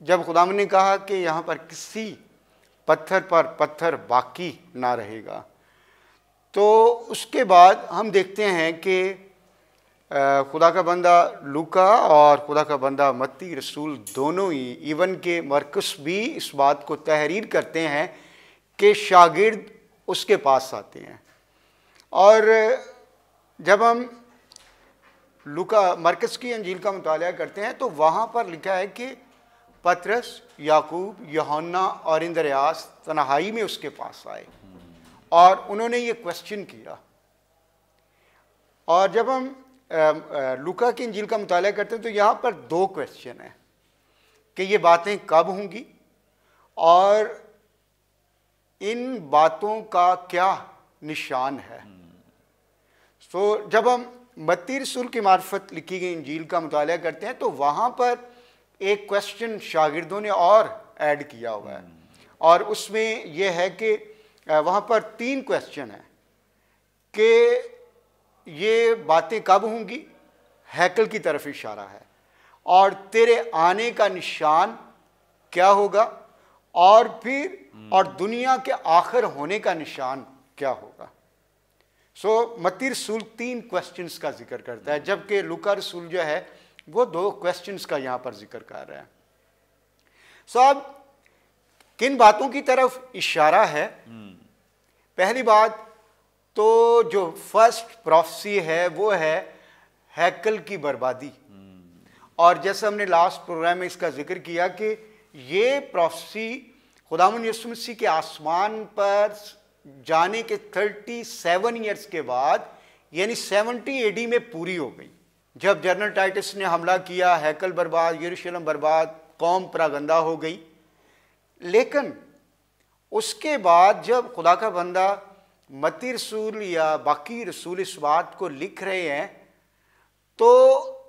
جب خداوند نے کہا کہ یہاں پر کسی پتھر پر پتھر باقی نہ رہے گا، تو اس کے بعد ہم دیکھتے ہیں کہ خدا کا بندہ لوکا اور خدا کا بندہ متی رسول دونوں ہی، ایون کہ مرکس بھی اس بات کو تحریر کرتے ہیں کہ شاگرد اس کے پاس آتے ہیں. اور جب ہم مرکس کی انجیل کا مطالعہ کرتے ہیں تو وہاں پر لکھا ہے کہ پطرس، یعقوب، یوحنا اور اندریاس تنہائی میں اس کے پاس آئے اور انہوں نے یہ کویسچن کیا. اور جب ہم لوکا کی انجیل کا مطالعہ کرتے ہیں تو یہاں پر 2 کویسچن ہیں کہ یہ باتیں کب ہوں گی اور ان باتوں کا کیا نشان ہے. جب ہم متی رسول کی معرفت لکھی گئی انجیل کا مطالعہ کرتے ہیں تو وہاں پر ایک کویسچن شاگردوں نے اور ایڈ کیا ہوا ہے، اور اس میں یہ ہے کہ وہاں پر 3 کویسچن ہیں کہ یہ باتیں کب ہوں گی، ہیکل کی طرف اشارہ ہے، اور تیرے آنے کا نشان کیا ہوگا، اور پھر اور دنیا کے آخر ہونے کا نشان کیا ہوگا. متی رسول 3 کویسچنز کا ذکر کرتا ہے، جبکہ لوکا رسول جو ہے وہ 2 کویسچنز کا یہاں پر ذکر کر رہا ہے. اب کن باتوں کی طرف اشارہ ہے؟ پہلی بات تو جو فرسٹ پروفیسی ہے وہ ہے ہیکل کی بربادی. اور جیسے ہم نے لاسٹ پروگرام میں اس کا ذکر کیا کہ یہ پروفیسی خداوند یسوع مسیح کے آسمان پر جانے کے 37 ایئرز کے بعد یعنی 70 AD میں پوری ہو گئی، جب جنرل ٹائٹس نے حملہ کیا، ہیکل برباد، یروشلم برباد، قوم پراگندہ ہو گئی. لیکن اس کے بعد جب خدا کا بندہ متی رسول یا باقی رسول اس بات کو لکھ رہے ہیں تو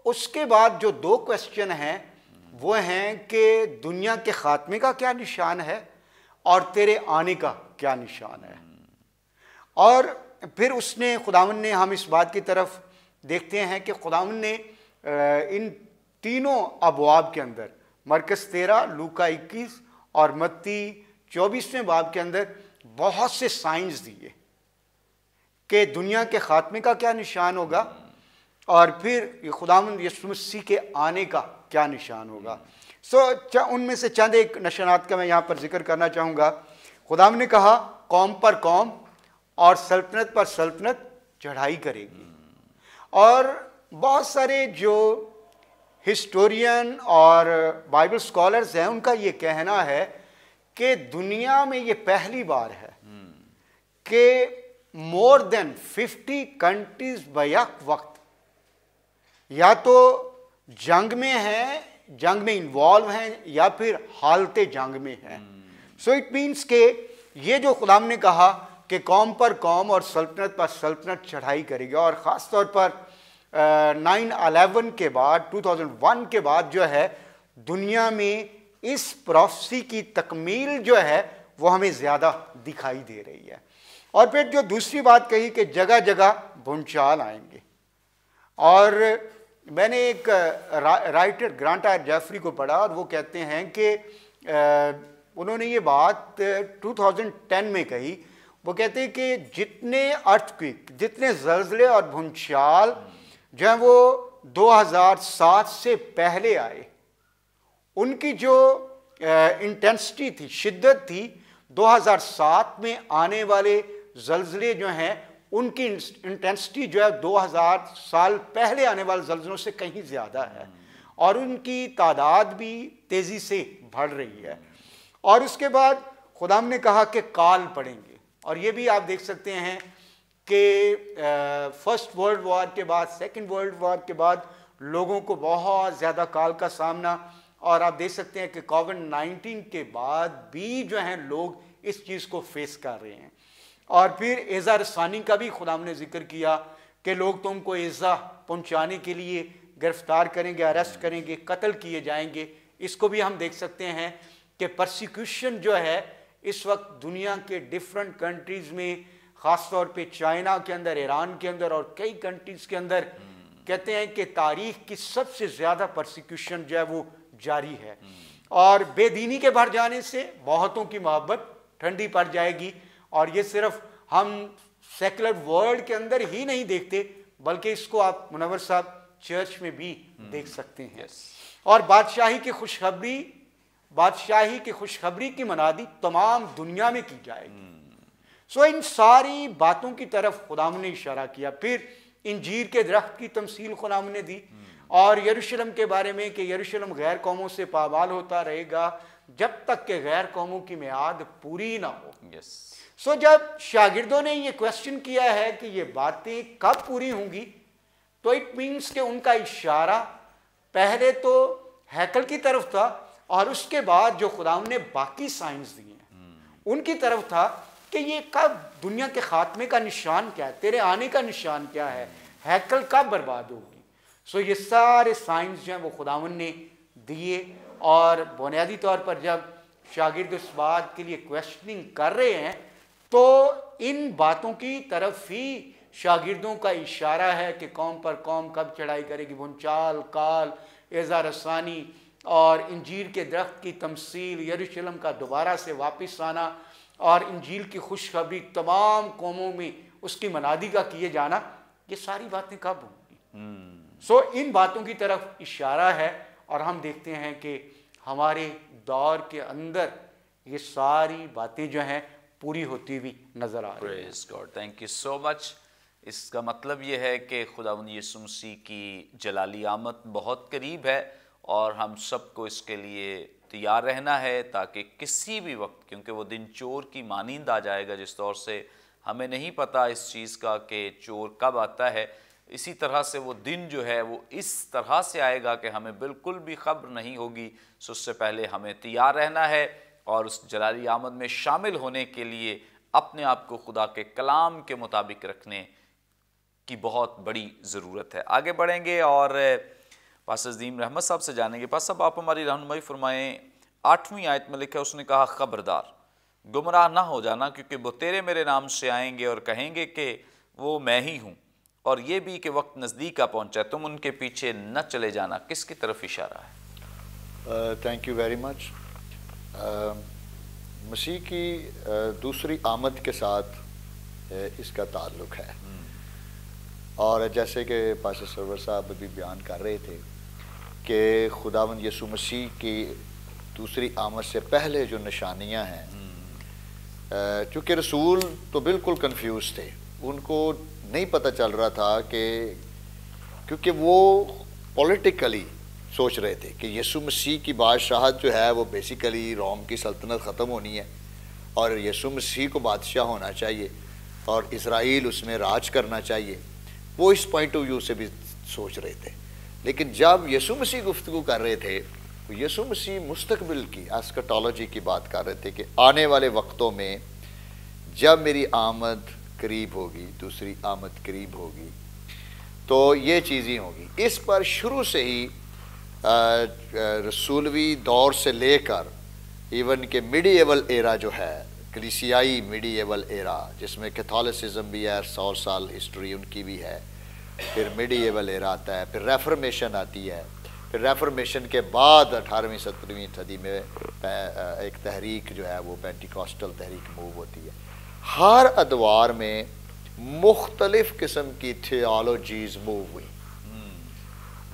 اس کے بعد جو 2 کویسچن ہیں وہ ہیں کہ دنیا کے خاتمے کا کیا نشان ہے اور تیرے آنے کا کیا نشان ہے. اور پھر اس نے خداوند نے، ہم اس بات کی طرف دیکھتے ہیں کہ خداوند نے ان تینوں ابواب کے اندر، مرکز 13، لوکا 21 اور متی 24ویں باب کے اندر بہت سے سائنز دیے کہ دنیا کے خاتمے کا کیا نشان ہوگا اور پھر خداوند یسوع مسیح کے آنے کا کیا نشان ہوگا. ان میں سے چند ایک نشانات کا میں یہاں پر ذکر کرنا چاہوں گا. خداوند نے کہا قوم پر قوم اور سلطنت پر سلطنت چڑھائی کرے گی. اور بہت سارے جو ہسٹورین اور بائبل سکالرز ہیں ان کا یہ کہنا ہے کہ دنیا میں یہ پہلی بار ہے کہ مور دین 50 کنٹریز بیک وقت یا تو جنگ میں ہیں، جنگ میں انوالو ہیں، یا پھر حالت جنگ میں ہیں. اٹ مینس کہ یہ جو خداوند نے کہا کہ قوم پر قوم اور سلطنت پر سلطنت چڑھائی کرے گی، اور خاص طور پر 9/11 کے بعد 2001 کے بعد جو ہے دنیا میں اس پروفیسی کی تکمیل جو ہے وہ ہمیں زیادہ دکھائی دے رہی ہے. اور پھر جو دوسری بات کہی کہ جگہ جگہ بھونچال آئیں گے. اور میں نے ایک رائٹر گرانٹ آر جیفری کو پڑھا اور وہ کہتے ہیں کہ انہوں نے یہ بات 2010 میں کہی. وہ کہتے ہیں کہ جتنے ارتھکویک، جتنے زلزلے اور بھونچال جو ہیں وہ 2007 سے پہلے آئے، ان کی جو انٹینسٹی تھی، شدت تھی، 2007 میں آنے والے زلزلے جو ہیں ان کی انٹینسٹی جو ہے 2000 سال پہلے آنے والے زلزلوں سے کہیں زیادہ ہے، اور ان کی تعداد بھی تیزی سے بڑھ رہی ہے. اور اس کے بعد خداوند نے کہا کہ کال پڑیں گے. اور یہ بھی آپ دیکھ سکتے ہیں کہ فرسٹ ورلڈ وار کے بعد، سیکنڈ ورلڈ وار کے بعد لوگوں کو بہت زیادہ کال کا سامنا، اور آپ دیکھ سکتے ہیں کہ کووڈ-19 کے بعد بھی جو ہیں لوگ اس چیز کو فیس کر رہے ہیں. اور پھر ایذا رسانی کا بھی خداوند نے ذکر کیا کہ لوگ تم کو ایذا پہنچانے کے لیے گرفتار کریں گے، اریسٹ کریں گے، قتل کیے جائیں گے. اس کو بھی ہم دیکھ سکتے ہیں کہ پرسیکیوشن جو ہے اس وقت دنیا کے ڈیفرنٹ کنٹریز میں، خاص طور پہ چائنا کے اندر، ایران کے اندر اور کئی کنٹریز کے اندر، کہتے ہیں کہ تاریخ کی سب سے زیادہ پرسیکیوشن جو ہے وہ جاری ہے. اور بے دینی کے بڑھ جانے سے بہتوں کی محبت ٹھنڈی پڑ جائے گی. اور یہ صرف ہم سیکولر ورلڈ کے اندر ہی نہیں دیکھتے بلکہ اس کو آپ منور صاحب چرچ میں بھی دیکھ سکتے ہیں. اور بادشاہی کی خوشخبری کی منادی تمام دنیا میں کی جائے گی. سو ان ساری باتوں کی طرف خداوند نے اشارہ کیا. پھر انجیر کے درخت کی تمثیل خداوند نے دی اور یروشلم کے بارے میں کہ یروشلم غیر قوموں سے پامال ہوتا رہے گا جب تک کہ غیر قوموں کی میعاد پوری نہ ہو. سو جب شاگردوں نے یہ کویسچن کیا ہے کہ یہ باتیں کب پوری ہوں گی تو اٹ مینس کہ ان کا اشارہ پہلے تو ہیکل کی طرف تھا اور اس کے بعد جو خداوند نے باقی سائنس دیے ہیں ان کی طرف تھا کہ یہ کب دنیا کے خاتمے کا نشان کیا ہے, تیرے آنے کا نشان کیا ہے, ہیکل کب برباد ہوگی. سو یہ سارے سائنس جو ہیں وہ خداوند نے دیے اور بنیادی طور پر جب شاگرد اس بات کے لیے کویسچننگ کر رہے ہیں تو ان باتوں کی طرف ہی شاگردوں کا اشارہ ہے کہ قوم پر قوم کب چڑھائی کرے گی. بنچال, کال, ایزا رسانی اور انجیر کے درخت کی تمثیل, یروشلم کا دوبارہ سے واپس آنا اور انجیل کی خوشخبری تمام قوموں میں اس کی منادی کا کیے جانا, یہ ساری باتیں کب ہوں گی. سو ان باتوں کی طرف اشارہ ہے اور ہم دیکھتے ہیں کہ ہمارے دور کے اندر یہ ساری باتیں جو ہیں پوری ہوتی ہوئی نظر آ رہی ہیں. پریز گاڈ, تھینک یو سو مچ. اس کا مطلب یہ ہے کہ خداوند یسوع مسیح کی جلالی آمد بہت قریب ہے اور ہم سب کو اس کے لیے تیار رہنا ہے تاکہ کسی بھی وقت, کیونکہ وہ دن چور کی مانند آ جائے گا جس طور سے ہمیں نہیں پتہ اس چیز کا کہ چور کب آتا ہے, اسی طرح سے وہ دن جو ہے وہ اس طرح سے آئے گا کہ ہمیں بالکل بھی خبر نہیں ہوگی. سو اس سے پہلے ہمیں تیار رہنا ہے اور اس جلالی آمد میں شامل ہونے کے لیے اپنے آپ کو خدا کے کلام کے مطابق رکھنے کی بہت بڑی ضرورت ہے. آگے بڑھیں گے اور پاسٹر عظیم رحمت صاحب سے جانیں گے. پاسٹر صاحب آپ ہماری رہنمائی فرمائیں. 8ویں آیت میں لکھا ہے, اس نے کہا خبردار گمراہ نہ ہو جانا کیونکہ وہ تیرے میرے نام سے آئیں گے اور کہیں گے کہ وہ میں ہی ہوں, اور یہ بھی کہ وقت نزدیک آ پہنچا ہے, تم ان کے پیچھے نہ چلے جانا. کس کی طرف اشارہ ہے؟ Thank you very much. مسیح کی دوسری آمد کے ساتھ اس کا تعلق ہے اور جیسے کہ پاسٹر سرور صاحب بھی بیان کر رہے تھے کہ خداوند یسوع مسیح کی دوسری آمد سے پہلے جو نشانیاں ہیں, چونکہ رسول تو بالکل کنفیوز تھے, ان کو نہیں پتہ چل رہا تھا کہ کیونکہ وہ پولیٹیکلی سوچ رہے تھے کہ یسوع مسیح کی بادشاہت جو ہے وہ بیسیکلی روم کی سلطنت ختم ہونی ہے اور یسوع مسیح کو بادشاہ ہونا چاہیے اور اسرائیل اس میں راج کرنا چاہیے. وہ اس پوائنٹ آف ویو سے بھی سوچ رہے تھے. لیکن جب یسوع مسیح گفتگو کر رہے تھے تو یسوع مسیح مستقبل کی اسکٹالوجی کی بات کر رہے تھے کہ آنے والے وقتوں میں جب میری آمد قریب ہوگی, دوسری آمد قریب ہوگی, تو یہ چیزیں ہوگی. اس پر شروع سے ہی رسولوی دور سے لے کر ایون کہ میڈیول ایرا جو ہے, کلیسیائی میڈیول ایرا جس میں کیتھولسزم بھی ہے, 100 سال ہسٹری ان کی بھی ہے, پھر میڈیول ایرا آتا ہے, پھر ریفرمیشن آتی ہے, پھر ریفرمیشن کے بعد 18ویں 17ویں صدی میں ایک تحریک جو ہے وہ پینٹیکاسٹل تحریک موو ہوتی ہے. ہر ادوار میں مختلف قسم کی تھیولوجیز موو ہوئی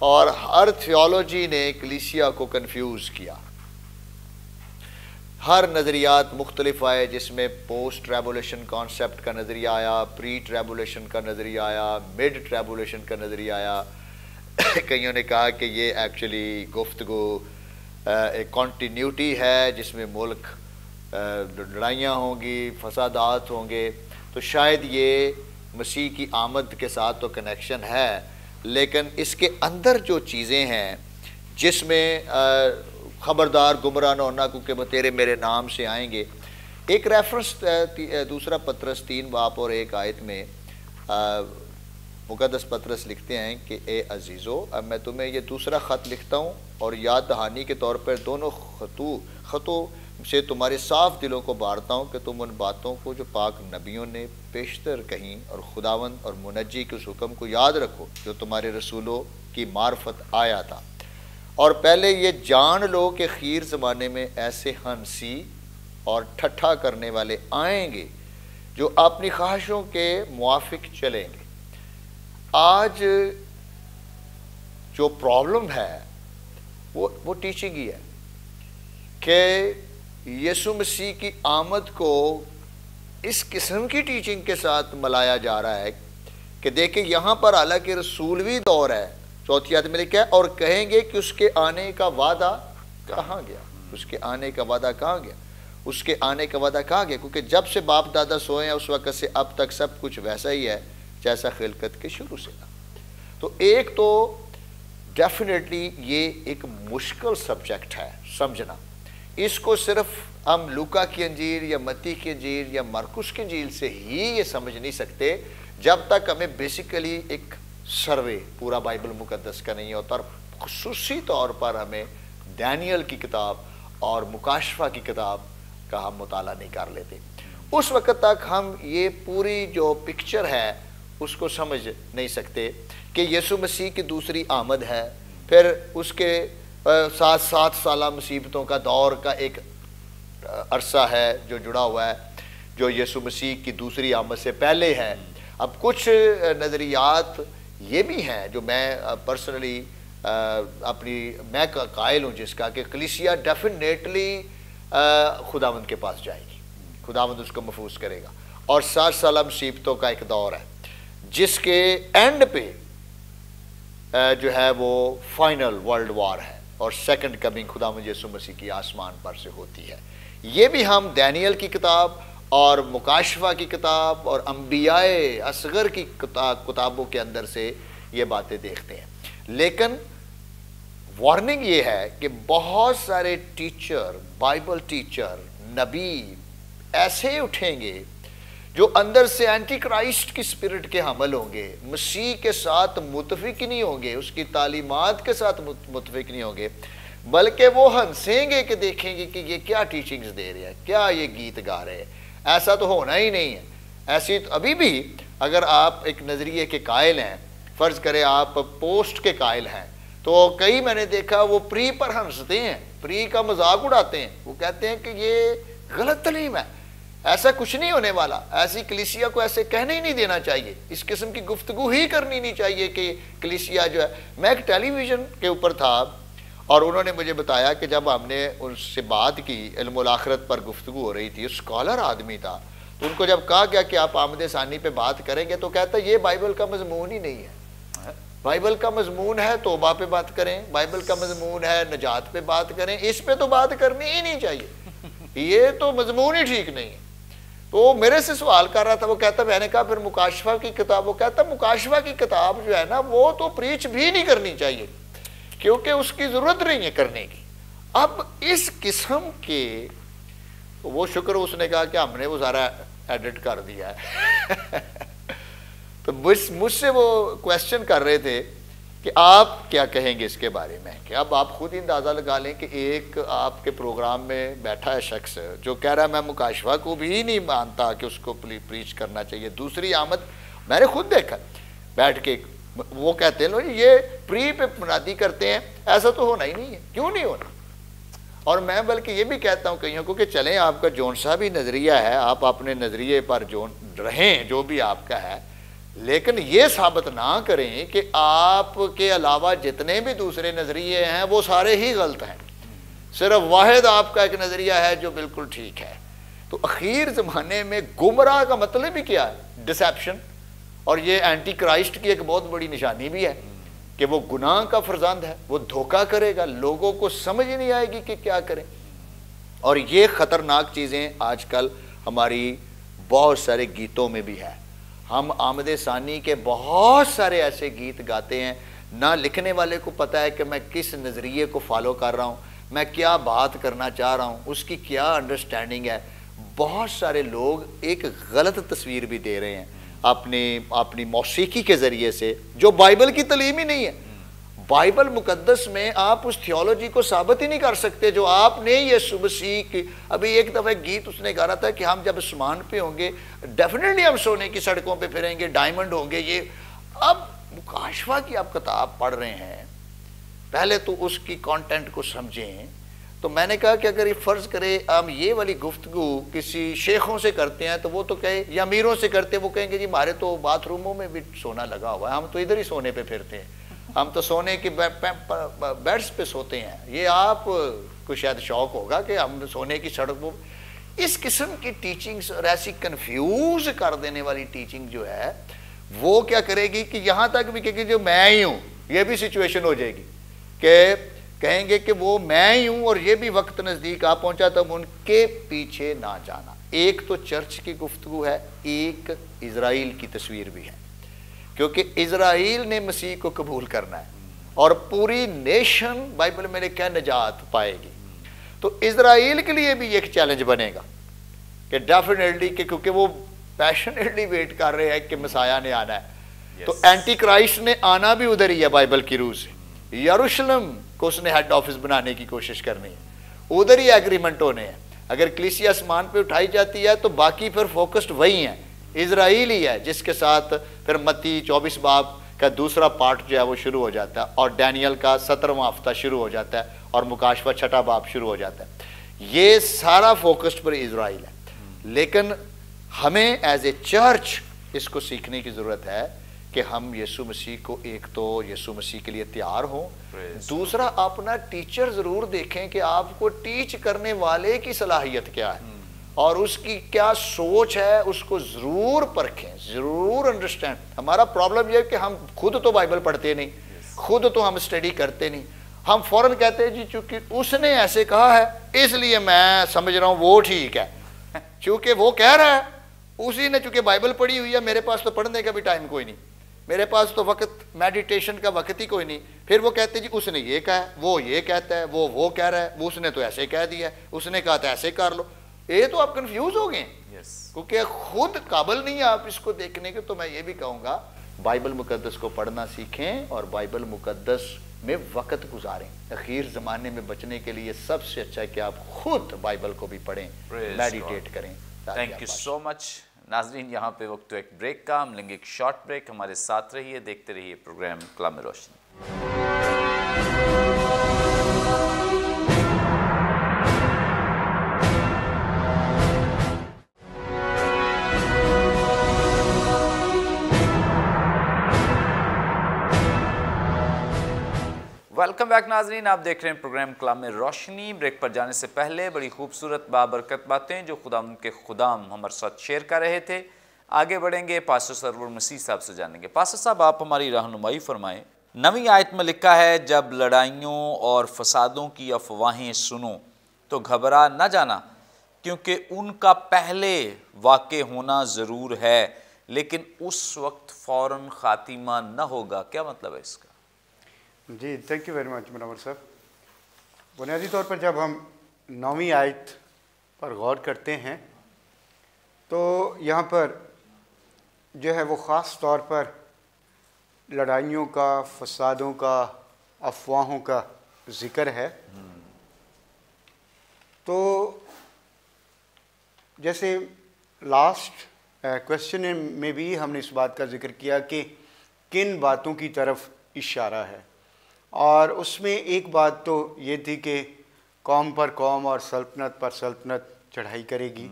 اور ہر تھیولوجی نے کلیسیا کو کنفیوز کیا. ہر نظریات مختلف آئے جس میں پوسٹ ٹریبولیشن کانسیپٹ کا نظریہ آیا, پری ٹریبولیشن کا نظریہ آیا, مڈ ٹریبولیشن کا نظریہ آیا. کئیوں نے کہا کہ یہ ایکچولی گفتگو ایک کنٹینیوٹی ہے جس میں ملک لڑائیاں ہوں گی, فسادات ہوں گے, تو شاید یہ مسیح کی آمد کے ساتھ تو کنیکشن ہے, لیکن اس کے اندر جو چیزیں ہیں جس میں خبردار گمراہ نہ ہونا کیونکہ وہ تیرے میرے نام سے آئیں گے. ایک ریفرنس دوسرا پطرس 3 باب اور 1 آیت میں مقدس پطرس لکھتے ہیں کہ اے عزیزو, اب میں تمہیں یہ دوسرا خط لکھتا ہوں اور یاد دہانی کے طور پر دونوں خطوں سے تمہارے صاف دلوں کو بارتا ہوں کہ تم ان باتوں کو جو پاک نبیوں نے پیشتر کہیں اور خداوند اور منجی کے اس حکم کو یاد رکھو جو تمہارے رسولوں کی معرفت آیا تھا اور پہلے یہ جان لو کہ خیر زمانے میں ایسے ہنسی اور ٹھٹھا کرنے والے آئیں گے جو اپنی خواہشوں کے موافق چلیں گے۔ آج جو پرابلم ہے وہ ٹیچنگ ہی ہے کہ یسوع مسیح کی آمد کو اس قسم کی ٹیچنگ کے ساتھ ملایا جا رہا ہے کہ دیکھیں یہاں پر حالانکہ رسولوی دور ہے، چوتھی آیت میں لکھا ہے اور کہیں گے کہ اس کے آنے کا وعدہ کہاں گیا، اس کے آنے کا وعدہ کہاں گیا، اس کے آنے کا وعدہ کہاں گیا، کیونکہ جب سے باپ دادا سوئے ہیں اس وقت سے اب تک سب کچھ ویسا ہی ہے جیسا خلقت کے شروع سے تھا۔ تو ایک تو ڈیفینیٹلی یہ ایک مشکل سبجیکٹ ہے سمجھنا، اس کو صرف ہم لوکا کی انجیل یا متی کی انجیل یا مرکس کی انجیل سے ہی یہ سمجھ نہیں سکتے جب تک ہمیں بیسیکلی ایک سروے پورا بائبل مقدس کا نہیں ہوتا، اور خصوصی طور پر ہمیں دانیل کی کتاب اور مکاشفہ کی کتاب کا ہم مطالعہ نہیں کر لیتے۔ اس وقت تک ہم یہ پوری جو پکچر ہے اس کو سمجھ نہیں سکتے کہ یسوع مسیح کی دوسری آمد ہے، پھر اس کے 7 سالہ مصیبتوں کا دور کا ایک عرصہ ہے جو جڑا ہوا ہے جو یسوع مسیح کی دوسری آمد سے پہلے ہے۔ اب کچھ نظریات یہ بھی ہیں جو میں پرسنلی میں قائل ہوں جس کا کہ کلیسیا ڈیفینیٹلی خداوند کے پاس جائے گی، خداوند اس کو محفوظ کرے گا، اور 7 سالہ مصیبتوں کا ایک دور ہے جس کے اینڈ پہ جو ہے وہ فائنل ورلڈ وار ہے اور سیکنڈ کمنگ خداوند یسوع مسیح کی آسمان پر سے ہوتی ہے۔ یہ بھی ہم دانیل کی کتاب اور مکاشفہ کی کتاب اور انبیاء اصغر کی کتابوں کے اندر سے یہ باتیں دیکھتے ہیں۔ لیکن وارننگ یہ ہے کہ بہت سارے ٹیچر، بائبل ٹیچر، نبی ایسے اٹھیں گے جو اندر سے اینٹی کرائسٹ کی سپرٹ کے حامل ہوں گے، مسیح کے ساتھ متفق نہیں ہوں گے، اس کی تعلیمات کے ساتھ متفق نہیں ہوں گے، بلکہ وہ ہنسیں گے کہ دیکھیں گے کہ یہ کیا ٹیچنگز دے رہے ہیں، کیا یہ گیت گا رہے ہیں۔ ایسا تو ہونا ہی نہیں ہے۔ ایسی تو ابھی بھی اگر آپ ایک نظریے کے قائل ہیں، فرض کرے آپ پوسٹ کے قائل ہیں، تو کئی میں نے دیکھا وہ پری پر ہنستے ہیں، پری کا مذاق اڑاتے ہیں، وہ کہتے ہیں کہ یہ غلط تعلیم ہے، ایسا کچھ نہیں ہونے والا، ایسی کلیسیا کو ایسے کہنے ہی نہیں دینا چاہیے، اس قسم کی گفتگو ہی کرنی نہیں چاہیے کہ کلیسیا جو ہے۔ میں ایک ٹیلی ویژن کے اوپر تھا اور انہوں نے مجھے بتایا کہ جب ہم نے ان سے بات کی، علم الآخرت پر گفتگو ہو رہی تھی، اسکالر آدمی تھا، تو ان کو جب کہا گیا کہ آپ آمد ثانی پہ بات کریں گے تو کہتا یہ بائبل کا مضمون ہی نہیں ہے، بائبل کا مضمون ہے توبہ پہ بات کریں، بائبل کا مضمون ہے نجات پہ بات کریں، اس پہ تو بات کرنی ہی نہیں چاہیے، یہ تو مضمون ہی ٹھیک نہیں ہے۔ تو میرے سے سوال کر رہا تھا، وہ کہتا، میں نے کہا پھر مکاشفہ کی کتاب، وہ کہتا مکاشفہ کی کتاب جو ہے نا وہ تو پریچ بھی نہیں کرنی چاہیے کیونکہ اس کی ضرورت نہیں ہے کرنے کی۔ اب اس قسم کے وہ شکر اس نے کہا کہ ہم نے وہ سارا ایڈٹ کر دیا ہے تو مجھ سے وہ کویسچن کر رہے تھے کہ آپ کیا کہیں گے اس کے بارے میں، کہ اب آپ خود اندازہ لگا لیں کہ ایک آپ کے پروگرام میں بیٹھا ہے شخص جو کہہ رہا ہے میں مکاشفہ کو بھی نہیں مانتا کہ اس کو پریچ کرنا چاہیے، دوسری آمد میں نے خود دیکھا بیٹھ کے، وہ کہتے ہیں لو یہ پری پہ منادی کرتے ہیں، ایسا تو ہونا ہی نہیں ہے، کیوں نہیں ہونا؟ اور میں بلکہ یہ بھی کہتا ہوں کئیوں کو کہ چلیں آپ کا جون سا بھی نظریہ ہے، آپ اپنے نظریے پر جون رہیں جو بھی آپ کا ہے، لیکن یہ ثابت نہ کریں کہ آپ کے علاوہ جتنے بھی دوسرے نظریے ہیں وہ سارے ہی غلط ہیں، صرف واحد آپ کا ایک نظریہ ہے جو بالکل ٹھیک ہے۔ تو اخیر زمانے میں گمراہ کا مطلب ہی کیا ہے؟ ڈسیپشن، اور یہ اینٹی کرائسٹ کی ایک بہت بڑی نشانی بھی ہے کہ وہ گناہ کا فرزند ہے، وہ دھوکہ کرے گا، لوگوں کو سمجھ نہیں آئے گی کہ کیا کریں۔ اور یہ خطرناک چیزیں آج کل ہماری بہت سارے گیتوں میں بھی ہے، ہم آمد ثانی کے بہت سارے ایسے گیت گاتے ہیں، نہ لکھنے والے کو پتہ ہے کہ میں کس نظریے کو فالو کر رہا ہوں، میں کیا بات کرنا چاہ رہا ہوں، اس کی کیا انڈرسٹینڈنگ ہے۔ بہت سارے لوگ ایک غلط تصویر بھی دے رہے ہیں اپنی موسیقی کے ذریعے سے جو بائبل کی تعلیم ہی نہیں ہے۔ بائبل مقدس میں آپ اس تھیولوجی کو ثابت ہی نہیں کر سکتے جو آپ نے یسوع مسیح کی۔ ابھی ایک دفعہ گیت اس نے گا رہا تھا کہ ہم جب آسمان پہ ہوں گے ڈیفینیٹلی ہم سونے کی سڑکوں پہ پھریں گے، ڈائمنڈ ہوں گے۔ یہ اب مکاشفہ کی آپ کتاب پڑھ رہے ہیں پہلے تو اس کی کانٹینٹ کو سمجھیں. تو میں نے کہا کہ اگر یہ فرض کرے ہم یہ والی گفتگو کسی شیخوں سے کرتے ہیں تو وہ تو کہے, یا امیروں سے کرتے ہیں, وہ کہیں گے جی ہمارے تو باتھ روموں میں بھی سونا لگا ہوا ہے, ہم تو ادھر ہی سونے پہ پھرتے ہیں, ہم تو سونے کے بیڈس پہ سوتے ہیں, یہ آپ کو شاید شوق ہوگا کہ ہم سونے کی سڑک پر. اس قسم کی ٹیچنگز اور ایسی کنفیوز کر دینے والی ٹیچنگ جو ہے وہ کیا کرے گی کہ یہاں تک بھی کہ جو میں ہی ہوں, یہ بھی سچویشن ہو جائے گی کہ کہیں گے کہ وہ میں ہی ہوں اور یہ بھی وقت نزدیک آ پہنچا, تب ان کے پیچھے نہ جانا. ایک تو چرچ کی گفتگو ہے, ایک اسرائیل کی تصویر بھی ہے, کیونکہ اسرائیل نے مسیح کو قبول کرنا ہے اور پوری نیشن بائبل میں لکھا ہے نجات پائے گی. تو اسرائیل کے لیے بھی ایک چیلنج بنے گا کہ ڈیفینیٹلی کہ کیونکہ وہ پیشنیٹلی ویٹ کر رہے ہیں کہ مسیح نے آنا ہے. تو اینٹی کرائسٹ نے آنا بھی ادھر ہی ہے بائبل کی روح سے. یروشلم کو اس نے ہیڈ آفس بنانے کی کوشش کرنی ہے, ادھر ہی ایگریمنٹ ہونے ہیں. اگر کلیسیا آسمان پہ اٹھائی جاتی ہے تو باقی پھر فوکسڈ وہی ہیں, اسرائیل ہی ہے, جس کے ساتھ پھر متی 24 باب کا دوسرا پارٹ جو ہے وہ شروع ہو جاتا ہے, اور ڈینیل کا 17واں ہفتہ شروع ہو جاتا ہے, اور مکاشفہ 6 باب شروع ہو جاتا ہے. یہ سارا فوکسڈ پر اسرائیل ہے. لیکن ہمیں ایز اے چرچ اس کو سیکھنے کی ضرورت ہے کہ ہم یسوع مسیح کو, ایک تو یسوع مسیح کے لیے تیار ہوں, دوسرا اپنا ٹیچر ضرور دیکھیں کہ آپ کو ٹیچ کرنے والے کی صلاحیت کیا ہے اور اس کی کیا سوچ ہے, اس کو ضرور پرکھیں, ضرور انڈرسٹینڈ. ہمارا پرابلم یہ ہے کہ ہم خود تو بائبل پڑھتے نہیں, خود تو ہم اسٹڈی کرتے نہیں, ہم فوراً کہتے ہیں جی چونکہ اس نے ایسے کہا ہے اس لیے میں سمجھ رہا ہوں وہ ٹھیک ہے, چونکہ وہ کہہ رہا ہے, اسی نے چونکہ بائبل پڑھی ہوئی ہے, میرے پاس تو پڑھنے کا بھی ٹائم کوئی نہیں, میرے پاس تو وقت میڈیٹیشن کا وقت ہی کوئی نہیں. پھر وہ کہتے جی اس نے یہ کہا ہے, وہ یہ کہتا ہے, وہ کہہ رہا ہے, وہ اس نے تو ایسے کہہ دیا ہے, اس نے کہا تھا ایسے کر لو. یہ تو آپ کنفیوز ہو گئے کیونکہ خود قابل نہیں ہے آپ اس کو دیکھنے کے. تو میں یہ بھی کہوں گا بائبل مقدس کو پڑھنا سیکھیں اور بائبل مقدس میں وقت گزاریں. اخیر زمانے میں بچنے کے لیے سب سے اچھا ہے کہ آپ خود بائبل کو بھی پڑھیں, میڈیٹیٹ کریں. تھینک یو سو مچ. ناظرین یہاں پہ وقت ایک بریک کا, ہم لیں گے ایک شارٹ بریک. ہمارے ساتھ رہیے, دیکھتے رہیے پروگرام کلام روشنی. ویلکم بیک ناظرین, آپ دیکھ رہے ہیں پروگرام کلام روشنی. بریک پر جانے سے پہلے بڑی خوبصورت بابرکت باتیں جو خدا ان کے خدام ہمارے ساتھ شیئر کر رہے تھے. آگے بڑھیں گے, پاسٹر سرور مسیح صاحب سے جانیں گے. پاسٹر صاحب آپ ہماری رہنمائی فرمائیں. 9ویں آیت میں لکھا ہے جب لڑائیوں اور فسادوں کی افواہیں سنو تو گھبرا نہ جانا کیونکہ ان کا پہلے واقع ہونا ضرور ہے لیکن اس وقت فوراً خاتمہ نہ ہوگا. کیا مطلب ہے اس کا؟ جی تھینک یو ویری مچ منور صاحب. بنیادی طور پر جب ہم 9ویں آیت پر غور کرتے ہیں تو یہاں پر جو ہے وہ خاص طور پر لڑائیوں کا, فسادوں کا, افواہوں کا ذکر ہے. تو جیسے لاسٹ کویسچن میں بھی ہم نے اس بات کا ذکر کیا کہ کن باتوں کی طرف اشارہ ہے, اور اس میں ایک بات تو یہ تھی کہ قوم پر قوم اور سلطنت پر سلطنت چڑھائی کرے گی,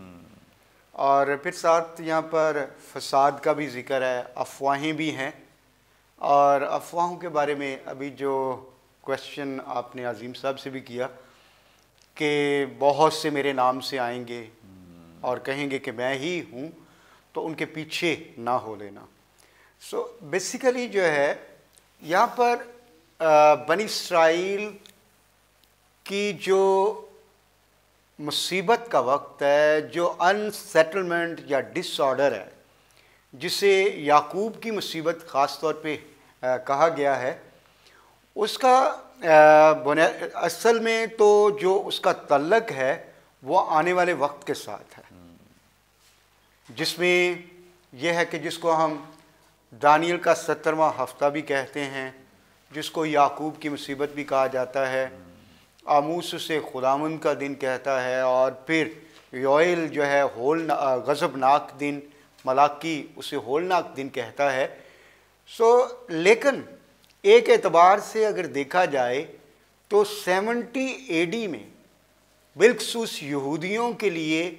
اور پھر ساتھ یہاں پر فساد کا بھی ذکر ہے, افواہیں بھی ہیں. اور افواہوں کے بارے میں ابھی جو کویسچن آپ نے عظیم صاحب سے بھی کیا کہ بہت سے میرے نام سے آئیں گے اور کہیں گے کہ میں ہی ہوں, تو ان کے پیچھے نہ ہو لینا. سو بیسیکلی جو ہے یہاں پر بنی اسرائیل کی جو مصیبت کا وقت ہے, جو ان سیٹلمنٹ یا ڈس آرڈر ہے, جسے یعقوب کی مصیبت خاص طور پہ کہا گیا ہے, اس کا اصل میں تو جو اس کا تعلق ہے وہ آنے والے وقت کے ساتھ ہے, جس میں یہ ہے کہ جس کو ہم دانیل کا 17واں ہفتہ بھی کہتے ہیں, جس کو یعقوب کی مصیبت بھی کہا جاتا ہے, آموس اسے خداوند کا دن کہتا ہے, اور پھر یوئیل جو ہے غضبناک دن, ملاکی اسے ہولناک دن کہتا ہے. لیکن ایک اعتبار سے اگر دیکھا جائے تو 70 AD میں بالخصوص یہودیوں کے لیے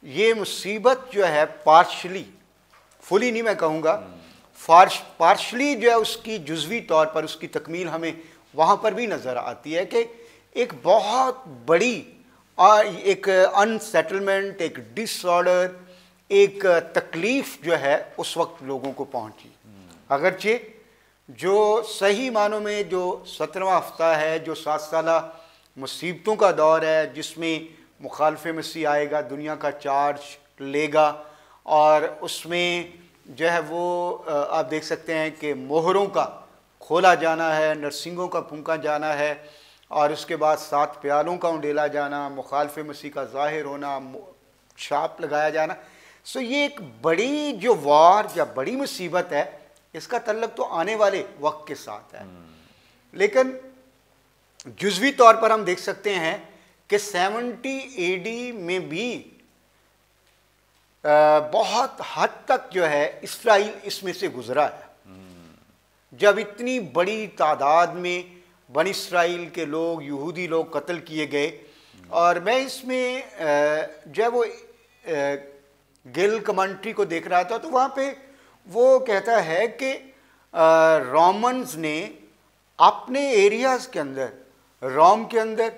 یہ مصیبت جو ہے پارشلی، فلی نہیں میں کہوں گا، پارشلی جو ہے اس کی جزوی طور پر اس کی تکمیل ہمیں وہاں پر بھی نظر آتی ہے کہ ایک بہت بڑی ایک ان سیٹلمنٹ، ایک ڈس آرڈر، ایک تکلیف جو ہے اس وقت لوگوں کو پہنچی. اگرچہ جو صحیح معنوں میں جو 17واں ہفتہ ہے، جو 7 سالہ مصیبتوں کا دور ہے، جس میں مخالف مسیح آئے گا، دنیا کا چارج لے گا، اور اس میں جو ہے وہ آپ دیکھ سکتے ہیں کہ مہروں کا کھولا جانا ہے، نرسنگوں کا پھونکا جانا ہے، اور اس کے بعد 7 پیالوں کا انڈیلا جانا، مخالف مسیح کا ظاہر ہونا، چھاپ لگایا جانا. سو یہ ایک بڑی جو وار یا بڑی مصیبت ہے، اس کا تعلق تو آنے والے وقت کے ساتھ ہے. لیکن جزوی طور پر ہم دیکھ سکتے ہیں کہ 70 AD میں بھی بہت حد تک جو ہے اسرائیل اس میں سے گزرا ہے. جب اتنی بڑی تعداد میں بنی اسرائیل کے لوگ، یہودی لوگ قتل کیے گئے، اور میں اس میں جو ہے وہ گل کمنٹری کو دیکھ رہا تھا تو وہاں پہ وہ کہتا ہے کہ رومنز نے اپنے ایریاز کے اندر، روم کے اندر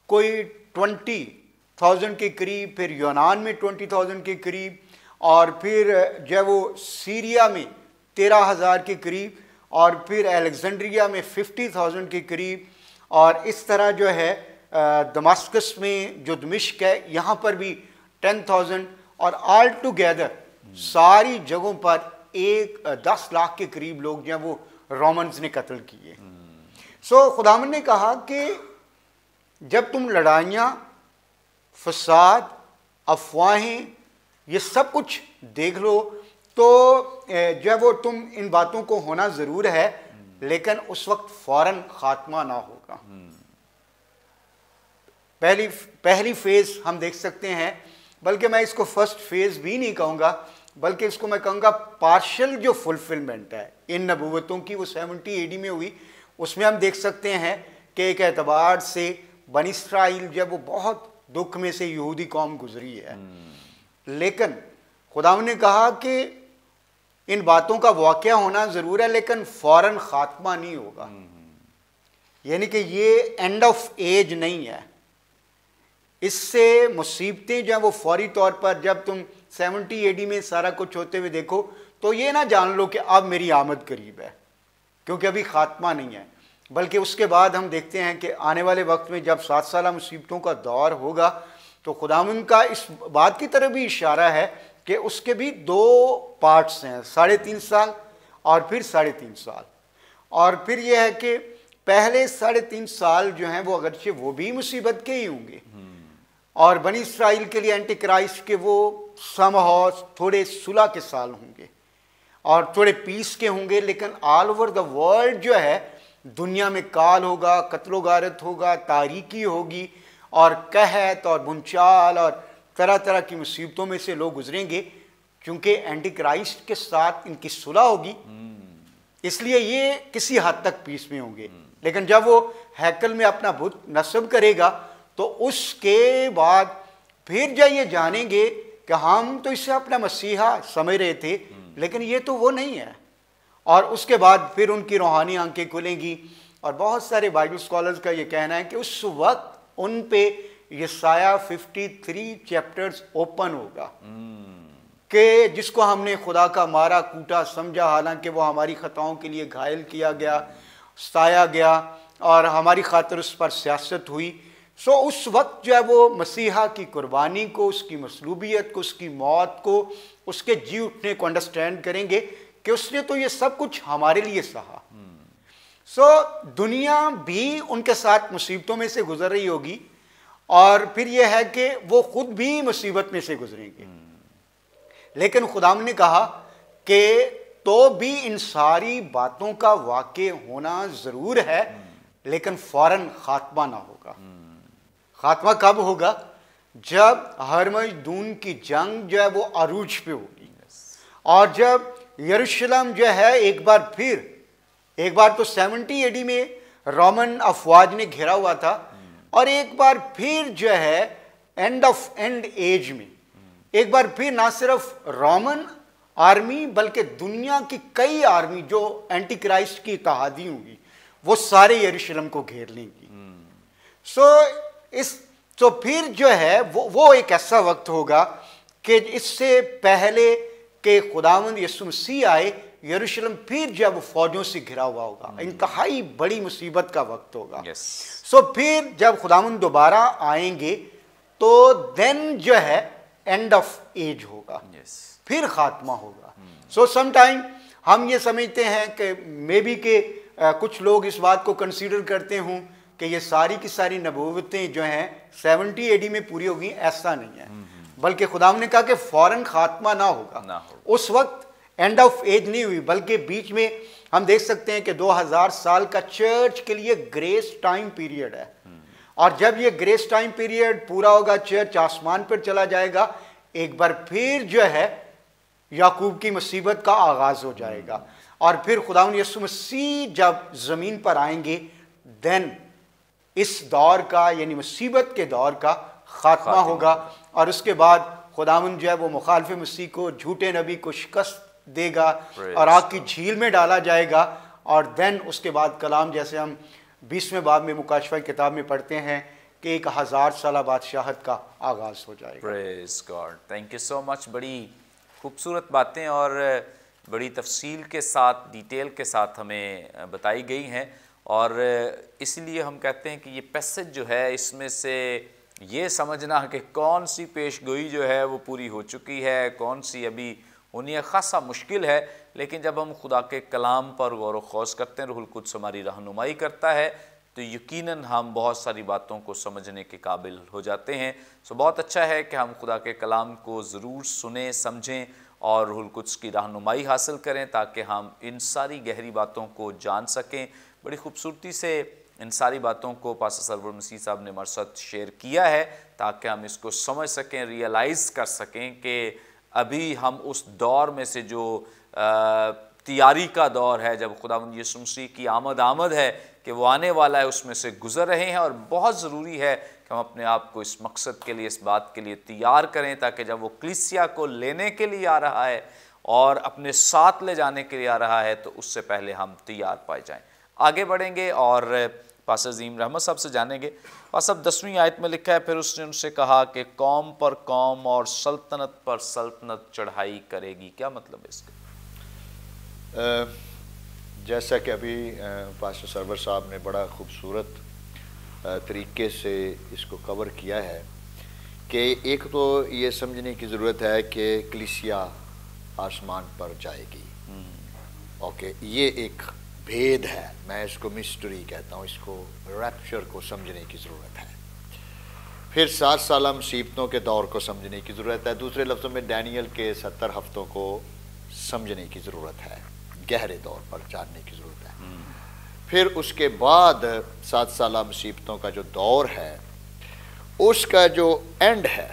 کوئی 20,000 کے قریب، پھر یونان میں 20,000 کے قریب، اور پھر جو ہے وہ سیریا میں 13,000 کے قریب، اور پھر الیگزینڈریا میں 50,000 کے قریب، اور اس طرح جو ہے دماسکس میں جو دمشق ہے یہاں پر بھی 10,000، اور آل ٹوگیدر ساری جگہوں پر 10 لاکھ کے قریب لوگ جو ہیں وہ رومنز نے قتل کیے. سو خداوند نے کہا کہ جب تم لڑائیاں، فساد، افواہیں، یہ سب کچھ دیکھ لو تو جو ہے وہ تم ان باتوں کو ہونا ضرور ہے، لیکن اس وقت فوراً خاتمہ نہ ہوگا. پہلی فیز ہم دیکھ سکتے ہیں، بلکہ میں اس کو فرسٹ فیز بھی نہیں کہوں گا، بلکہ اس کو میں کہوں گا پارشل جو فلفلمنٹ ہے ان نبوتوں کی، وہ 70 AD میں ہوئی. اس میں ہم دیکھ سکتے ہیں کہ ایک اعتبار سے بنی اسرائیل جب وہ بہت دکھ میں سے یہودی قوم گزری ہے، لیکن خداوند نے کہا کہ ان باتوں کا واقعہ ہونا ضرور ہے، لیکن فوراً خاتمہ نہیں ہوگا. یعنی کہ یہ اینڈ آف ایج نہیں ہے. اس سے مصیبتیں جو ہیں وہ فوری طور پر جب تم 70 AD میں سارا کچھ ہوتے ہوئے دیکھو تو یہ نہ جان لو کہ اب میری آمد قریب ہے، کیونکہ ابھی خاتمہ نہیں ہے. بلکہ اس کے بعد ہم دیکھتے ہیں کہ آنے والے وقت میں جب 7 سالہ مصیبتوں کا دور ہوگا تو خداوند کا اس بات کی طرف بھی اشارہ ہے کہ اس کے بھی 2 پارٹس ہیں، 3.5 سال اور پھر 3.5 سال. اور پھر یہ ہے کہ پہلے 3.5 سال جو ہیں وہ اگرچہ وہ بھی مصیبت کے ہی ہوں گے، اور بنی اسرائیل کے لیے اینٹی کرائسٹ کے وہ سمہاؤ تھوڑے صلح کے سال ہوں گے اور تھوڑے پیس کے ہوں گے. لیکن آل اوور دا ورلڈ جو ہے دنیا میں کال ہوگا، قتل و غارت ہوگا، تاریکی ہوگی، اور قحط اور بنچال اور طرح طرح کی مصیبتوں میں سے لوگ گزریں گے، کیونکہ اینٹی کرائسٹ کے ساتھ ان کی صلح ہوگی. اس لیے یہ کسی حد تک پیس میں ہوں گے. لیکن جب وہ ہیکل میں اپنا بت نصب کرے گا تو اس کے بعد پھر جب یہ جانیں گے کہ ہم تو اسے اپنا مسیحا سمجھ رہے تھے، لیکن یہ تو وہ نہیں ہے. اور اس کے بعد پھر ان کی روحانی آنکھیں کھلیں گی. اور بہت سارے بائبل اسکالرز کا یہ کہنا ہے کہ اس وقت ان پہ یسایہ 53 چیپٹرز اوپن ہوگا کہ جس کو ہم نے خدا کا مارا کوٹا سمجھا، حالانکہ وہ ہماری خطاؤں کے لیے گھائل کیا گیا، ستایا گیا، اور ہماری خاطر اس پر سیاست ہوئی. سو اس وقت جو ہے وہ مسیحا کی قربانی کو، اس کی مصلوبیت کو، اس کی موت کو، اس کے جی اٹھنے کو انڈرسٹینڈ کریں گے کہ اس نے تو یہ سب کچھ ہمارے لیے سہا. سو دنیا بھی ان کے ساتھ مصیبتوں میں سے گزر رہی ہوگی، اور پھر یہ ہے کہ وہ خود بھی مصیبت میں سے گزریں گے. لیکن خداوند نے کہا کہ تو بھی ان ساری باتوں کا واقع ہونا ضرور ہے، لیکن فوراً خاتمہ نہ ہوگا. خاتمہ کب ہوگا؟ جب ہرمجدون کی جنگ جو ہے وہ عروج پہ ہوگی، اور جب یروشلم جو ہے ایک بار پھر ایک بار تو 70 AD میں رومن افواج نے گھیرا ہوا تھا، اور ایک بار پھر جو ہے اینڈ ایج میں ایک بار پھر نہ صرف رومن آرمی بلکہ دنیا کی کئی آرمی جو اینٹی کرائسٹ کی اتحادی ہوں گی وہ سارے یروشلم کو گھیر لیں گی. تو پھر جو ہے وہ ایک ایسا وقت ہوگا کہ اس سے پہلے کہ خداوند یسوع مسیح آئے، یروشلم پھر جب فوجوں سے گھرا ہوا ہوگا، انتہائی بڑی مصیبت کا وقت ہوگا. پھر جب خداوند دوبارہ آئیں گے تو دین جو ہے اینڈ آف ایج ہوگا، پھر خاتمہ ہوگا. سم ٹائم ہم یہ سمجھتے ہیں کہ مے بی کہ کچھ لوگ اس بات کو کنسیڈر کرتے ہوں کہ یہ ساری کی ساری نبوتیں جو ہیں 70 AD میں پوری ہوگی. ایسا نہیں ہے، بلکہ خداوند نے کہا کہ فوراً خاتمہ نہ ہوگا. اس وقت اینڈ آف ایج نہیں ہوئی، بلکہ بیچ میں ہم دیکھ سکتے ہیں کہ 2000 سال کا چرچ کے لیے گریس ٹائم پیریڈ ہے، اور جب یہ گریس ٹائم پیریڈ پورا ہوگا، چرچ آسمان پر چلا جائے گا، ایک بار پھر جو ہے یعقوب کی مصیبت کا آغاز ہو جائے گا، اور پھر خداوند یسوع مسیح جب زمین پر آئیں گے دین اس دور کا یعنی مصیبت کے دور کا خاتمہ ہوگا. اور اس کے بعد خداوند جو ہے وہ مخالف مسیح کو، جھوٹے نبی کو شکست دے گا اور آگ کی جھیل میں ڈالا جائے گا. اور دین اس کے بعد کلام، جیسے ہم 20ویں باب میں مکاشفہ کی کتاب میں پڑھتے ہیں کہ 1000 سالہ بادشاہت کا آغاز ہو جائے گا. پریز گاڈ، تھینک یو سو مچ. بڑی خوبصورت باتیں اور بڑی تفصیل کے ساتھ، ڈیٹیل کے ساتھ ہمیں بتائی گئی ہیں، اور اس لیے ہم کہتے ہیں کہ یہ پیسج جو ہے اس میں سے یہ سمجھنا کہ کون سی پیش گوئی جو ہے وہ پوری ہو چکی ہے، کون سی ابھی ہونی ہے، خاصا مشکل ہے. لیکن جب ہم خدا کے کلام پر غور و خوض کرتے ہیں، روح القدس ہماری رہنمائی کرتا ہے، تو یقیناً ہم بہت ساری باتوں کو سمجھنے کے قابل ہو جاتے ہیں. بہت اچھا ہے کہ ہم خدا کے کلام کو ضرور سنیں، سمجھیں اور روح القدس کی رہنمائی حاصل کریں تاکہ ہم ان ساری گہری باتوں کو جان سکیں. بڑی خوبصورتی سے ان ساری باتوں کو پاسٹر سرور مسیح صاحب نے ہمارے ساتھ شیئر کیا ہے تاکہ ہم اس کو سمجھ سکیں، ریئلائز کر سکیں کہ ابھی ہم اس دور میں سے جو تیاری کا دور ہے، جب خداوند یسوع مسیح کی آمد ہے کہ وہ آنے والا ہے، اس میں سے گزر رہے ہیں. اور بہت ضروری ہے کہ ہم اپنے آپ کو اس مقصد کے لیے، اس بات کے لیے تیار کریں تاکہ جب وہ کلیسیا کو لینے کے لیے آ رہا ہے اور اپنے ساتھ لے جانے کے لیے آ رہا ہے تو اس سے پہلے ہم تیار پائے جائیں. آگے بڑھیں گے اور پاسٹر عظیم رحمت صاحب سے جانیں گے. پاسٹر صاحب 10ویں آیت میں لکھا ہے، پھر اس نے ان سے کہا کہ قوم پر قوم اور سلطنت پر سلطنت چڑھائی کرے گی. کیا مطلب ہے اس کا؟ جیسا کہ ابھی پاسٹر سرور صاحب نے بڑا خوبصورت طریقے سے اس کو کور کیا ہے کہ ایک تو یہ سمجھنے کی ضرورت ہے کہ کلیسیا آسمان پر جائے گی. اوکے، یہ ایک بھید ہے، میں اس کو مسٹری کہتا ہوں، اس کو ریپچر کو سمجھنے کی ضرورت ہے. پھر 7 سالہ مصیبتوں کے دور کو سمجھنے کی ضرورت ہے. دوسرے لفظوں میں ڈینیل کے 70 ہفتوں کو سمجھنے کی ضرورت ہے، گہرے طور پر جاننے کی ضرورت ہے. پھر اس کے بعد 7 سالہ مصیبتوں کا جو دور ہے اس کا جو اینڈ ہے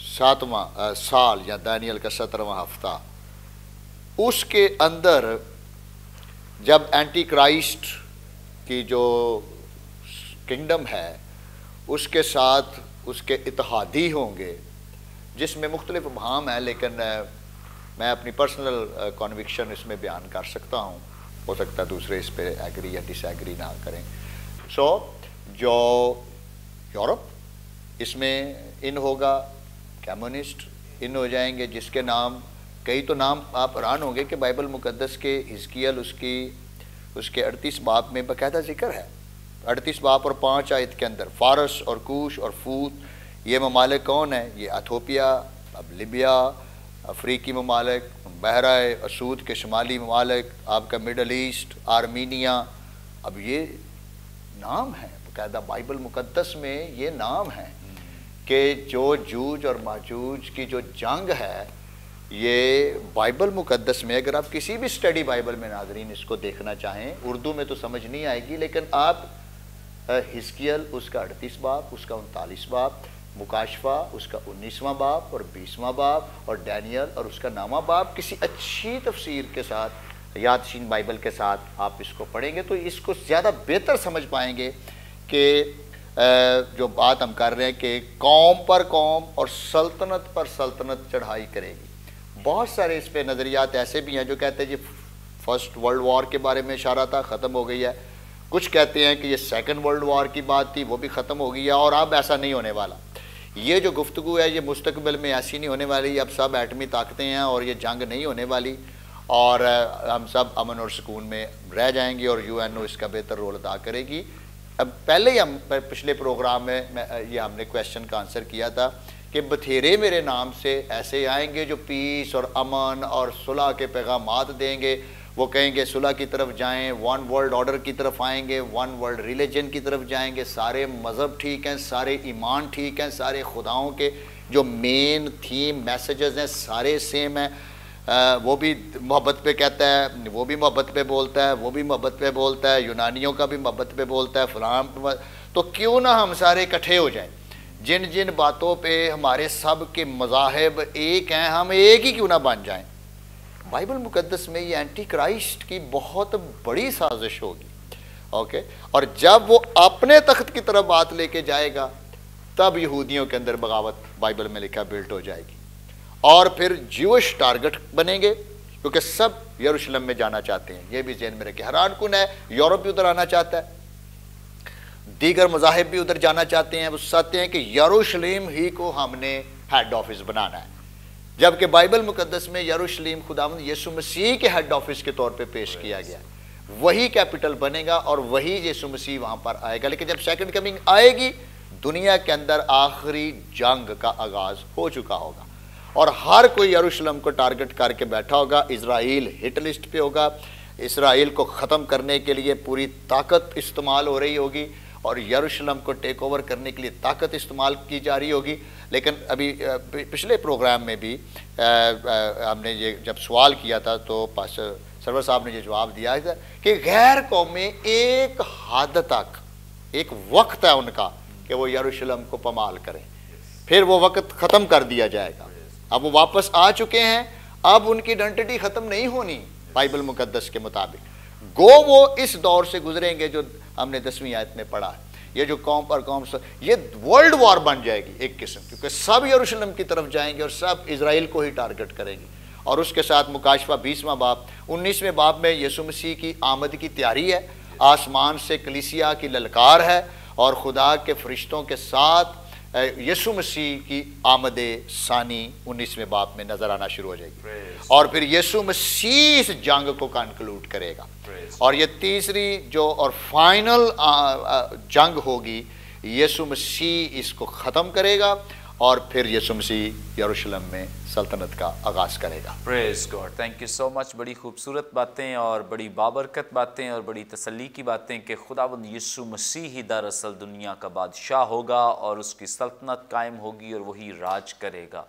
7واں سال یا دانیل کا 17واں ہفتہ، اس کے اندر جب اینٹی کرائسٹ کی جو کنگڈم ہے اس کے ساتھ اس کے اتحادی ہوں گے، جس میں مختلف ابہام ہیں، لیکن میں اپنی پرسنل کنوکشن اس میں بیان کر سکتا ہوں، ہو سکتا ہے دوسرے اس پہ ایگری یا ڈس ایگری نہ کریں. جو یورپ، اس میں ان ہوگا، کمیونسٹ ان ہو جائیں گے، جس کے نام کئی تو نام آپ حیران ہوں گے کہ بائبل مقدس کے حزقیل اس کے 38 باب میں باقاعدہ ذکر ہے. 38 باب اور 5 آیت کے اندر فارس اور کوش اور فوت، یہ ممالک کون ہیں؟ یہ ایتھوپیا، اب لیبیا، افریقی ممالک، بحرہ اسود کے شمالی ممالک، آپ کا مڈل ایسٹ، آرمینیا. اب یہ نام ہیں باقاعدہ بائبل مقدس میں، یہ نام ہیں کہ جو جوج اور ماجوج کی جو جنگ ہے، یہ بائبل مقدس میں، اگر آپ کسی بھی اسٹڈی بائبل میں ناظرین اس کو دیکھنا چاہیں، اردو میں تو سمجھ نہیں آئے گی، لیکن آپ حزقیل اس کا 38 باب، اس کا 39 باب، مکاشفہ اس کا 19واں باب اور 20واں باب، اور ڈینیل اور اس کا 9واں باب کسی اچھی تفسیر کے ساتھ یادشین بائبل کے ساتھ آپ اس کو پڑھیں گے تو اس کو زیادہ بہتر سمجھ پائیں گے کہ جو بات ہم کر رہے ہیں کہ قوم پر قوم اور سلطنت پر سلطنت چڑھائی کرے گی. بہت سارے اس پہ نظریات ایسے بھی ہیں جو کہتے ہیں جی فرسٹ ورلڈ وار کے بارے میں اشارہ تھا، ختم ہو گئی ہے. کچھ کہتے ہیں کہ یہ سیکنڈ ورلڈ وار کی بات تھی، وہ بھی ختم ہو گئی ہے اور اب ایسا نہیں ہونے والا. یہ جو گفتگو ہے یہ مستقبل میں ایسی نہیں ہونے والی، اب سب ایٹمی طاقتیں ہیں اور یہ جنگ نہیں ہونے والی اور ہم سب امن اور سکون میں رہ جائیں گے اور UNO اس کا بہتر رول ادا کرے گی. اب پہلے ہی ہم پچھلے پروگرام میں یہ ہم نے کویسچن کا آنسر کیا تھا کہ بتھیرے میرے نام سے ایسے آئیں گے جو پیس اور امن اور صلح کے پیغامات دیں گے. وہ کہیں گے صلح کی طرف جائیں، ون ورلڈ آرڈر کی طرف آئیں گے، ون ورلڈ ریلیجن کی طرف جائیں گے، سارے مذہب ٹھیک ہیں، سارے ایمان ٹھیک ہیں، سارے خداؤں کے جو مین تھیم میسیجز ہیں سارے سیم ہیں. وہ بھی محبت پہ کہتا ہے، وہ بھی محبت پہ بولتا ہے، وہ بھی محبت پہ بولتا ہے، یونانیوں کا بھی محبت پہ بولتا ہے، فلاں. تو کیوں نہ ہم سارے اکٹھے ہو جائیں. جن جن باتوں پہ ہمارے سب کے مذاہب ایک ہیں ہم ایک ہی کیوں نہ بن جائیں. بائبل مقدس میں یہ اینٹی کرائسٹ کی بہت بڑی سازش ہوگی. اوکے، اور جب وہ اپنے تخت کی طرف بات لے کے جائے گا تب یہودیوں کے اندر بغاوت بائبل میں لکھا بلٹ ہو جائے گی اور پھر جیوش ٹارگٹ بنیں گے کیونکہ سب یروشلم میں جانا چاہتے ہیں. یہ بھی ذہن میں رکھے. حیران کن ہے یورپ بھی ادھر آنا چاہتا ہے، دیگر مذاہب بھی ادھر جانا چاہتے ہیں. وہ چاہتے ہیں کہ یروشلم ہی کو ہم نے ہیڈ آفس بنانا ہے، جبکہ بائبل مقدس میں یروشلم خداوند یسوع مسیح کے ہیڈ آفس کے طور پہ پیش کیا گیا. وہی کیپٹل بنے گا اور وہی یسوع مسیح وہاں پر آئے گا. لیکن جب سیکنڈ کمنگ آئے گی دنیا کے اندر آخری جنگ کا آغاز ہو چکا ہوگا اور ہر کوئی یروشلم کو ٹارگٹ کر کے بیٹھا ہوگا. اسرائیل ہٹ لسٹ پہ ہوگا. اسرائیل کو ختم کرنے کے لیے پوری طاقت استعمال ہو رہی ہوگی اور یروشلم کو ٹیک اوور کرنے کے لیے طاقت استعمال کی جا رہی ہوگی. لیکن ابھی پچھلے پروگرام میں بھی ہم نے یہ جب سوال کیا تھا تو پاسٹر سرور صاحب نے یہ جواب دیا تھا کہ غیر قومیں ایک حد تک ایک وقت ہے ان کا کہ وہ یروشلم کو پامال کریں، پھر وہ وقت ختم کر دیا جائے گا. اب وہ واپس آ چکے ہیں، اب ان کی آئیڈینٹی ختم نہیں ہونی بائبل مقدس کے مطابق. گو وہ اس دور سے گزریں گے جو ہم نے 10ویں آیت میں پڑھا ہے. یہ جو قوم پر قوم یہ ورلڈ وار بن جائے گی ایک قسم، کیونکہ سب یروشلم کی طرف جائیں گے اور سب اسرائیل کو ہی ٹارگٹ کریں گے. اور اس کے ساتھ مکاشفہ 20واں باب 19ویں باب میں یسوع مسیح کی آمد کی تیاری ہے. آسمان سے کلیسیا کی للکار ہے اور خدا کے فرشتوں کے ساتھ یسوع مسیح کی آمد ثانی 19ویں باب میں نظر آنا شروع ہو جائے گی اور پھر یسوع مسیح اس جنگ کو کنکلوڈ کرے گا. اور یہ تیسری جو اور فائنل جنگ ہوگی یسوع مسیح اس کو ختم کرے گا اور پھر یسوع مسیح یروشلم میں سلطنت کا آغاز کرے گا. پریز گاڈ. تھینک یو سو مچ. بڑی خوبصورت باتیں اور بڑی بابرکت باتیں اور بڑی تسلی کی باتیں کہ خداوند یسوع مسیح ہی دراصل دنیا کا بادشاہ ہوگا اور اس کی سلطنت قائم ہوگی اور وہی راج کرے گا.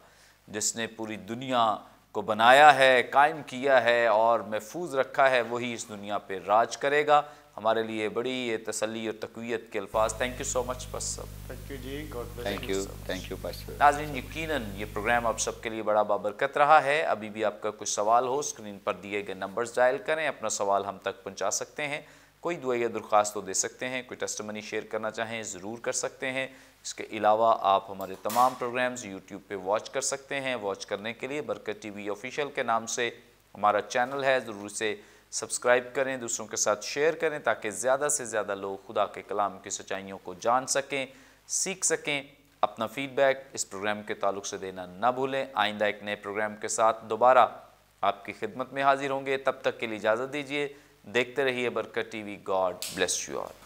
جس نے پوری دنیا کو بنایا ہے، قائم کیا ہے اور محفوظ رکھا ہے، وہی اس دنیا پہ راج کرے گا. ہمارے لیے بڑی تسلی اور تقویت کے الفاظ. Thank you so much. بس تھینک یو جی. Thank you pastor. ناظرین یقیناً یہ پروگرام آپ سب کے لیے بڑا بابرکت رہا ہے. ابھی بھی آپ کا کچھ سوال ہو اسکرین پر دیے گئے نمبرز ڈائل کریں، اپنا سوال ہم تک پہنچا سکتے ہیں. کوئی دعا یا درخواست تو دے سکتے ہیں، کوئی ٹیسٹمنی شیئر کرنا چاہیں ضرور کر سکتے ہیں. اس کے علاوہ آپ ہمارے تمام پروگرامز یوٹیوب پہ واچ کر سکتے ہیں. واچ کرنے کے لیے برکت ٹی وی آفیشیل کے نام سے ہمارا چینل ہے، ضرور سے سبسکرائب کریں، دوسروں کے ساتھ شیئر کریں تاکہ زیادہ سے زیادہ لوگ خدا کے کلام کی سچائیوں کو جان سکیں، سیکھ سکیں. اپنا فیڈ بیک اس پروگرام کے تعلق سے دینا نہ بھولیں. آئندہ ایک نئے پروگرام کے ساتھ دوبارہ آپ کی خدمت میں حاضر ہوں گے. تب تک کے لیے اجازت دیجیے. دیکھتے رہیے برکت T V. God bless you all.